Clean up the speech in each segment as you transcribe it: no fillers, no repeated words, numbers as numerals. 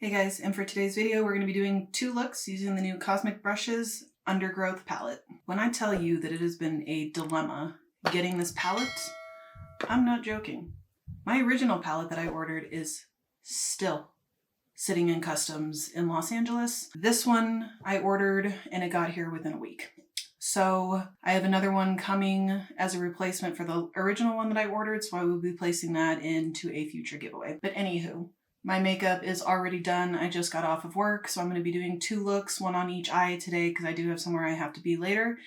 Hey guys, and for today's video, we're going to be doing two looks using the new Cosmic Brushes Undergrowth palette. When I tell you that it has been a dilemma getting this palette, I'm not joking. My original palette that I ordered is still sitting in customs in Los Angeles. This one I ordered and it got here within a week. So I have another one coming as a replacement for the original one that I ordered, so I will be placing that into a future giveaway. But anywho, my makeup is already done. I just got off of work, so I'm going to be doing two looks, one on each eye today because I do have somewhere I have to be later.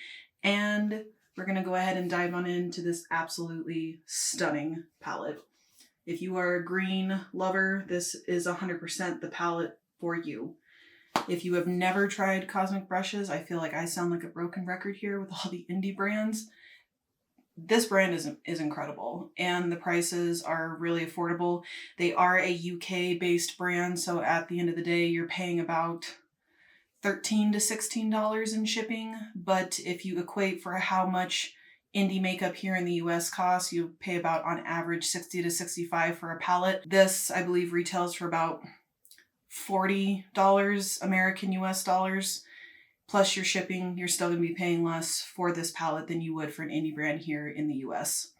And we're going to go ahead and dive on into this absolutely stunning palette. If you are a green lover, this is 100% the palette for you. If you have never tried Cosmic Brushes, I feel like I sound like a broken record here with all the indie brands. This brand is incredible, and the prices are really affordable. They are a UK based brand, so at the end of the day, you're paying about $13 to $16 in shipping. But if you equate for how much indie makeup here in the US costs, you pay about on average $60 to $65 for a palette. This, I believe, retails for about $40 American US dollars. Plus your shipping, you're still going to be paying less for this palette than you would for an indie brand here in the US.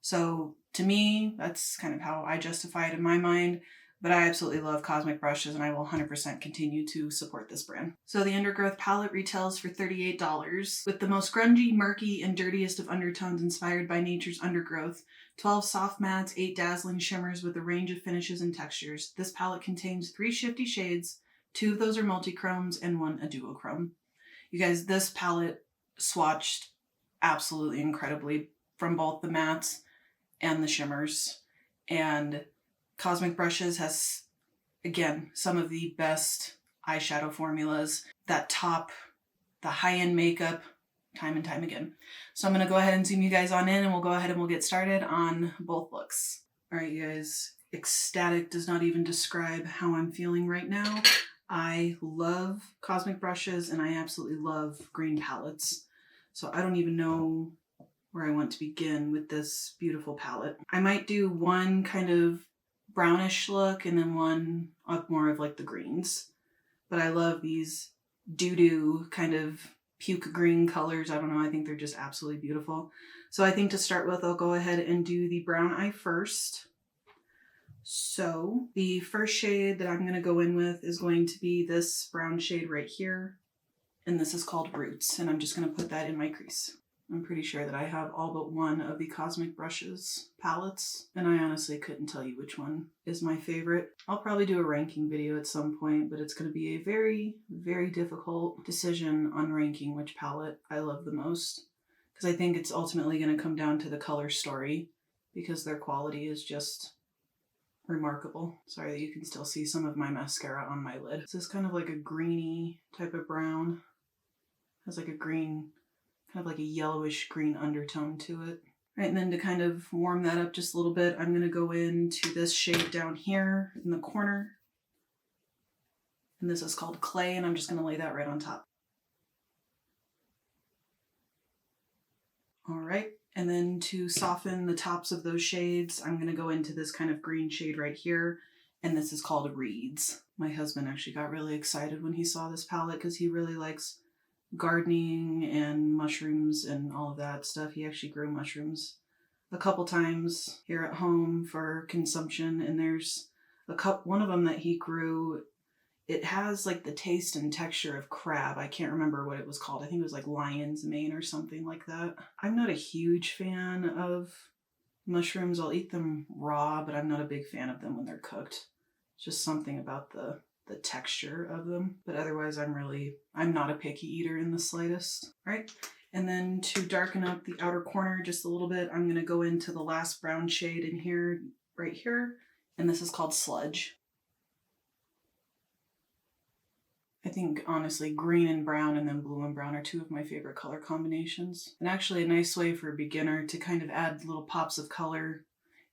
So to me, that's kind of how I justify it in my mind. But I absolutely love Cosmic Brushes and I will 100% continue to support this brand. So the Undergrowth palette retails for $38 with the most grungy, murky, and dirtiest of undertones inspired by nature's undergrowth. 12 soft mattes, 8 dazzling shimmers with a range of finishes and textures. This palette contains 3 shifty shades. 2 of those are multi-chromes and 1 a duochrome. You guys, this palette swatched absolutely incredibly from both the mattes and the shimmers. And Cosmic Brushes has, again, some of the best eyeshadow formulas that top the high-end makeup time and time again. So I'm going to go ahead and zoom you guys on in and we'll go ahead and we'll get started on both looks. All right, you guys, ecstatic does not even describe how I'm feeling right now. I love Cosmic Brushes and I absolutely love green palettes. So I don't even know where I want to begin with this beautiful palette. I might do one kind of brownish look and then one up more of like the greens. But I love these doo-doo kind of puke green colors. I don't know, I think they're just absolutely beautiful. So I think to start with, I'll go ahead and do the brown eye first. So the first shade that I'm going to go in with is going to be this brown shade right here. And this is called Roots. And I'm just going to put that in my crease. I'm pretty sure that I have all but one of the Cosmic Brushes palettes. And I honestly couldn't tell you which one is my favorite. I'll probably do a ranking video at some point, but it's going to be a very, very difficult decision on ranking which palette I love the most. Because I think it's ultimately going to come down to the color story. Because their quality is just remarkable. Sorry that you can still see some of my mascara on my lid. This is kind of like a greeny type of brown. Has like a green, kind of like a yellowish green undertone to it. Right, and then to kind of warm that up just a little bit, I'm going to go into this shade down here in the corner. And this is called Clay, and I'm just going to lay that right on top. All right. And then to soften the tops of those shades, I'm going to go into this kind of green shade right here. And this is called Reeds. My husband actually got really excited when he saw this palette because he really likes gardening and mushrooms and all of that stuff. He actually grew mushrooms a couple times here at home for consumption. And there's one of them that he grew. It has like the taste and texture of crab. I can't remember what it was called. I think it was like lion's mane or something like that. I'm not a huge fan of mushrooms. I'll eat them raw, but I'm not a big fan of them when they're cooked. It's just something about the texture of them. But otherwise, I'm not a picky eater in the slightest. All right. And then to darken up the outer corner just a little bit, I'm going to go into the last brown shade in here, right here. And this is called Sludge. I think, honestly, green and brown and then blue and brown are 2 of my favorite color combinations. And actually a nice way for a beginner to kind of add little pops of color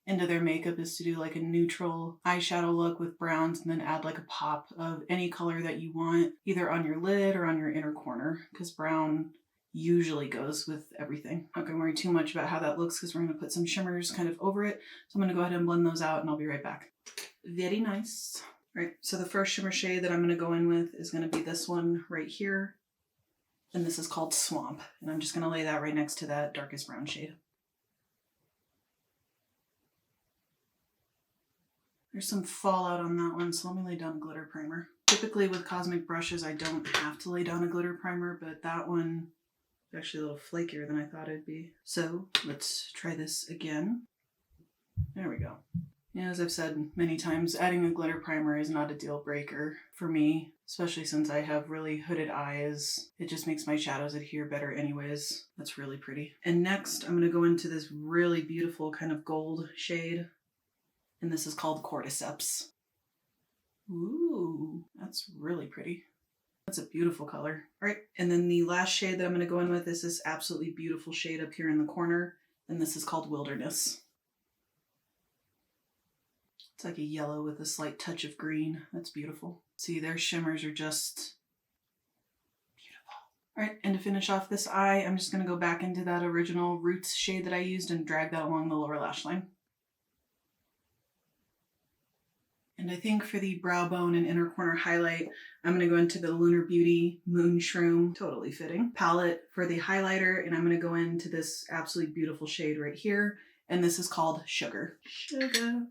into their makeup is to do like a neutral eyeshadow look with browns and then add like a pop of any color that you want, either on your lid or on your inner corner, because brown usually goes with everything. I'm not going to worry too much about how that looks because we're going to put some shimmers kind of over it. So I'm going to go ahead and blend those out and I'll be right back. Very nice. All right, so the first shimmer shade that I'm going to go in with is going to be this one right here. And this is called Swamp. And I'm just going to lay that right next to that darkest brown shade. There's some fallout on that one, so let me lay down a glitter primer. Typically with cosmic brushes, I don't have to lay down a glitter primer, but that one is actually a little flakier than I thought it'd be. So let's try this again. There we go. Yeah, as I've said many times, adding a glitter primer is not a deal breaker for me, especially since I have really hooded eyes. It just makes my shadows adhere better anyways. That's really pretty. And next, I'm going to go into this really beautiful kind of gold shade. And this is called Cordyceps. Ooh, that's really pretty. That's a beautiful color. All right, and then the last shade that I'm going to go in with is this absolutely beautiful shade up here in the corner. And this is called Wilderness. It's like a yellow with a slight touch of green. That's beautiful. See, their shimmers are just beautiful. All right, and to finish off this eye, I'm just going to go back into that original Roots shade that I used and drag that along the lower lash line. And I think for the brow bone and inner corner highlight, I'm going to go into the Lunar Beauty Moon Shroom, totally fitting, palette for the highlighter. And I'm going to go into this absolutely beautiful shade right here. And this is called Sugar. Sugar.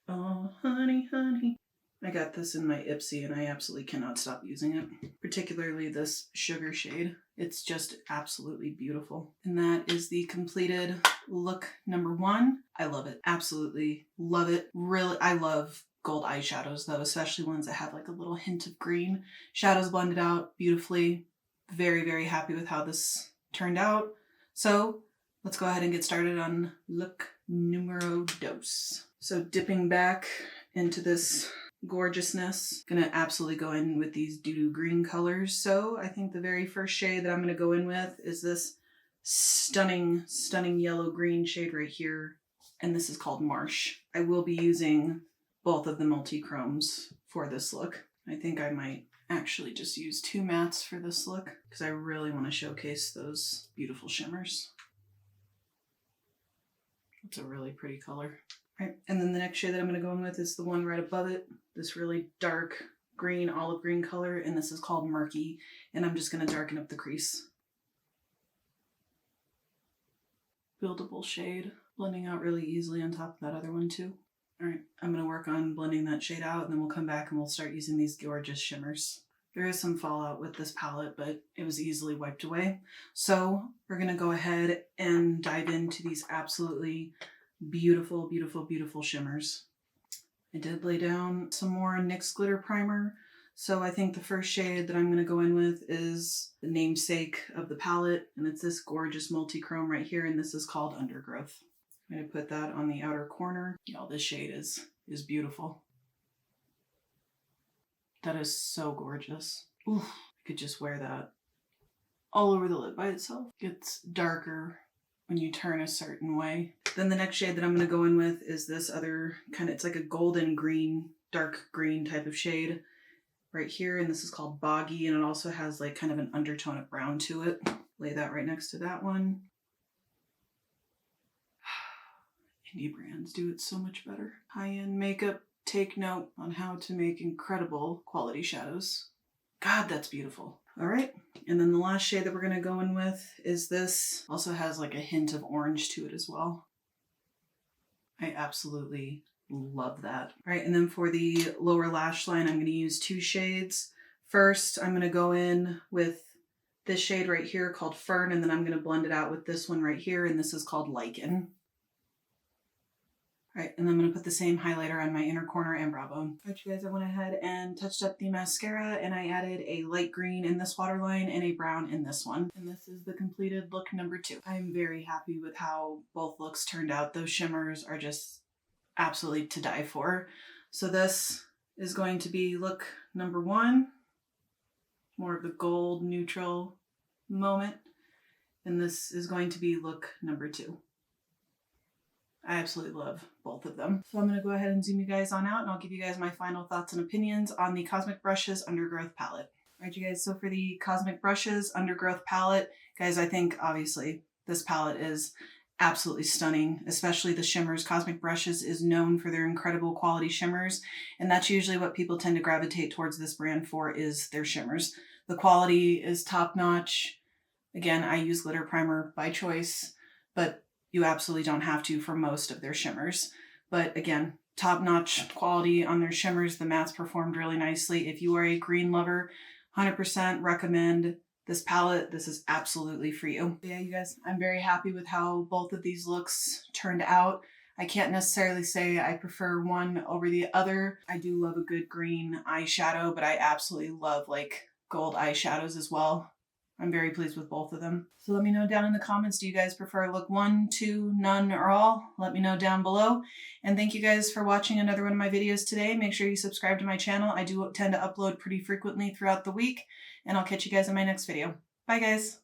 Oh, honey, honey. I got this in my Ipsy and I absolutely cannot stop using it. Particularly this Sugar shade. It's just absolutely beautiful. And that is the completed look number 1. I love it. Absolutely love it. Really, I love gold eyeshadows though, especially ones that have like a little hint of green. Shadows blended out beautifully. Very, very happy with how this turned out. So let's go ahead and get started on look numero dos. So dipping back into this gorgeousness, gonna absolutely go in with these doo-doo green colors. So I think the very first shade that I'm gonna go in with is this stunning, stunning yellow green shade right here. And this is called Marsh. I will be using both of the multi-chromes for this look. I think I might actually just use 2 mattes for this look because I really want to showcase those beautiful shimmers. It's a really pretty color. All right, and then the next shade that I'm going to go in with is the one right above it, this really dark green, olive green color, and this is called Murky, and I'm just going to darken up the crease. Buildable shade, blending out really easily on top of that other one too. All right, I'm going to work on blending that shade out, and then we'll come back and we'll start using these gorgeous shimmers. There is some fallout with this palette, but it was easily wiped away. So we're going to go ahead and dive into these absolutely beautiful, beautiful, beautiful shimmers. I did lay down some more NYX glitter primer. So I think the first shade that I'm going to go in with is the namesake of the palette, and it's this gorgeous multi-chrome right here, and this is called Undergrowth. I'm going to put that on the outer corner. Y'all, this shade is beautiful. That is so gorgeous. Ooh, I could just wear that all over the lid by itself. It's darker when you turn a certain way. Then the next shade that I'm going to go in with is this other kind of, it's like a golden green, dark green type of shade right here. And this is called Boggy, and it also has like kind of an undertone of brown to it. Lay that right next to that one. Indie brands do it so much better. High-end makeup, take note on how to make incredible quality shadows. God, that's beautiful. All right, and then the last shade that we're gonna go in with is this. Also has like a hint of orange to it as well. I absolutely love that. All right, and then for the lower lash line, I'm gonna use 2 shades. First, I'm gonna go in with this shade right here called Fern, and then I'm gonna blend it out with this one right here, and this is called Lichen. All right, and I'm going to put the same highlighter on my inner corner and brow bone. All right, you guys, I went ahead and touched up the mascara, and I added a light green in this waterline and a brown in this one. And this is the completed look number 2. I'm very happy with how both looks turned out. Those shimmers are just absolutely to die for. So this is going to be look number 1, more of the gold neutral moment. And this is going to be look number 2. I absolutely love both of them. So I'm going to go ahead and zoom you guys on out, and I'll give you guys my final thoughts and opinions on the Cosmic Brushes Undergrowth palette. All right, you guys, so for the Cosmic Brushes Undergrowth palette, guys, I think obviously this palette is absolutely stunning, especially the shimmers. Cosmic Brushes is known for their incredible quality shimmers, and that's usually what people tend to gravitate towards this brand for, is their shimmers. The quality is top notch. Again, I use glitter primer by choice, but you absolutely don't have to for most of their shimmers. But again, top-notch quality on their shimmers. The mattes performed really nicely. If you are a green lover, 100% recommend this palette. This is absolutely for you. Yeah, you guys, I'm very happy with how both of these looks turned out. I can't necessarily say I prefer one over the other. I do love a good green eyeshadow, but I absolutely love like gold eyeshadows as well. I'm very pleased with both of them. So let me know down in the comments, do you guys prefer look 1, 2, none, or all? Let me know down below. And thank you guys for watching another one of my videos today. Make sure you subscribe to my channel. I do tend to upload pretty frequently throughout the week, and I'll catch you guys in my next video. Bye guys.